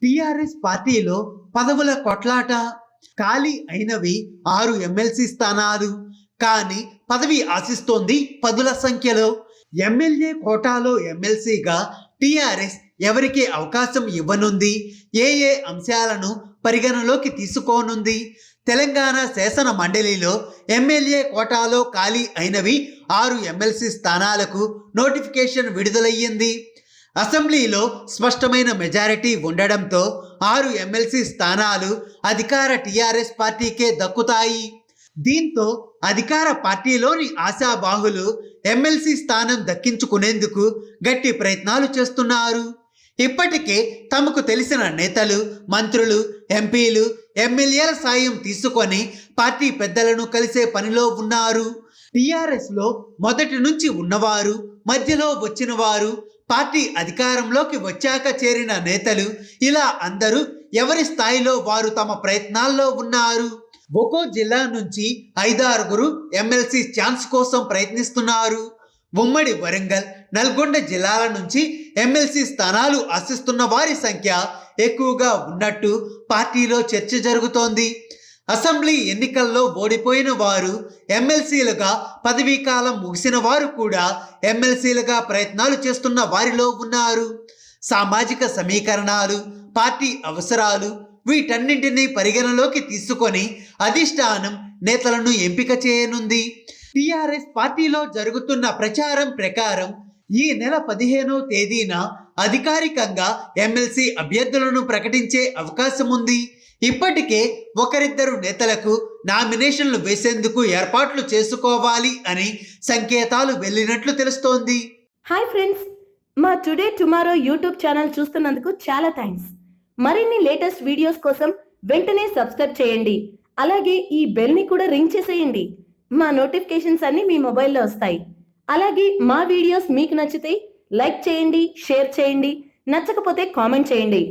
TRS పార్టీలో పదవుల కొట్లాట. ఖాళీ అయినవి 6 ఎమ్మెల్సీ స్థానాలు. కానీ పదవి ఆశిస్తోంది పదుల సంఖ్యలో. ఎమ్మెల్యే కోటాలో ఎమ్మెల్సీగా టిఆర్ఎస్ ఎవరికి అవకాశం ఇవ్వనుంది? ఏ ఏ అంశాలను పరిగణలోకి తీసుకోనుంది? తెలంగాణ శాసన మండలిలో ఎమ్మెల్యే కోటాలో ఖాళీ అయినవి 6 ఎమ్మెల్సీ స్థానాలకు నోటిఫికేషన్ విడుదలయ్యింది. అసెంబ్లీలో స్పష్టమైన మెజారిటీ ఉండడంతో 6 ఎమ్మెల్సీ స్థానాలు అధికార టిఆర్ఎస్ పార్టీకే దక్కుతాయి. దీంతో అధికార పార్టీలోని ఆశాబాహులు ఎమ్మెల్సీ స్థానం దక్కించుకునేందుకు గట్టి ప్రయత్నాలు చేస్తున్నారు. ఇప్పటికే తమకు తెలిసిన నేతలు, మంత్రులు, ఎంపీలు, ఎమ్మెల్యేల సాయం తీసుకొని పార్టీ పెద్దలను కలిసే పనిలో ఉన్నారు. టిఆర్ఎస్లో మొదటి నుంచి ఉన్నవారు, మధ్యలో వచ్చిన వారు, పార్టీ అధికారంలోకి వచ్చాక చేరిన నేతలు, ఇలా అందరూ ఎవరి స్థాయిలో వారు తమ ప్రయత్నాల్లో ఉన్నారు. ఒక్కో జిల్లా నుంచి 5-6 ఎమ్మెల్సీ ఛాన్స్ కోసం ప్రయత్నిస్తున్నారు. ఉమ్మడి వరంగల్, నల్గొండ జిల్లాల నుంచి ఎమ్మెల్సీ స్థానాలు ఆశిస్తున్న వారి సంఖ్య ఎక్కువగా ఉన్నట్టు పార్టీలో చర్చ జరుగుతోంది. అసెంబ్లీ ఎన్నికల్లో ఓడిపోయిన వారు, ఎమ్మెల్సీలుగా పదవీ కాలం ముగిసిన వారు కూడా ఎమ్మెల్సీలుగా ప్రయత్నాలు చేస్తున్న వారిలో ఉన్నారు. సామాజిక సమీకరణాలు, పార్టీ అవసరాలు వీటన్నింటినీ పరిగణలోకి తీసుకొని అధిష్టానం నేతలను ఎంపిక చేయనుంది. టిఆర్ఎస్ పార్టీలో జరుగుతున్న ప్రచారం ప్రకారం ఈ నెల 15వ తేదీన అధికారికంగా ఎమ్మెల్సీ అభ్యర్థులను ప్రకటించే అవకాశం ఉంది. ఇప్పటికే ఒకరిద్దరు నేతలకు నామినేషన్లు వేసేందుకు ఏర్పాట్లు చేసుకోవాలి అని సంకేతాలు వెళ్ళినట్లు తెలుస్తోంది. హాయ్ ఫ్రెండ్స్, మా టుడే టుమారో యూట్యూబ్ ఛానల్ చూస్తున్నందుకు చాలా థ్యాంక్స్. మరిన్ని లేటెస్ట్ వీడియోస్ కోసం వెంటనే సబ్స్క్రైబ్ చేయండి. అలాగే ఈ బెల్ ని కూడా రింగ్ చేసేయండి. మా నోటిఫికేషన్స్ అన్ని మీ మొబైల్లో వస్తాయి. అలాగే మా వీడియోస్ మీకు నచ్చితే లైక్ చేయండి, షేర్ చేయండి, నచ్చకపోతే కామెంట్ చేయండి.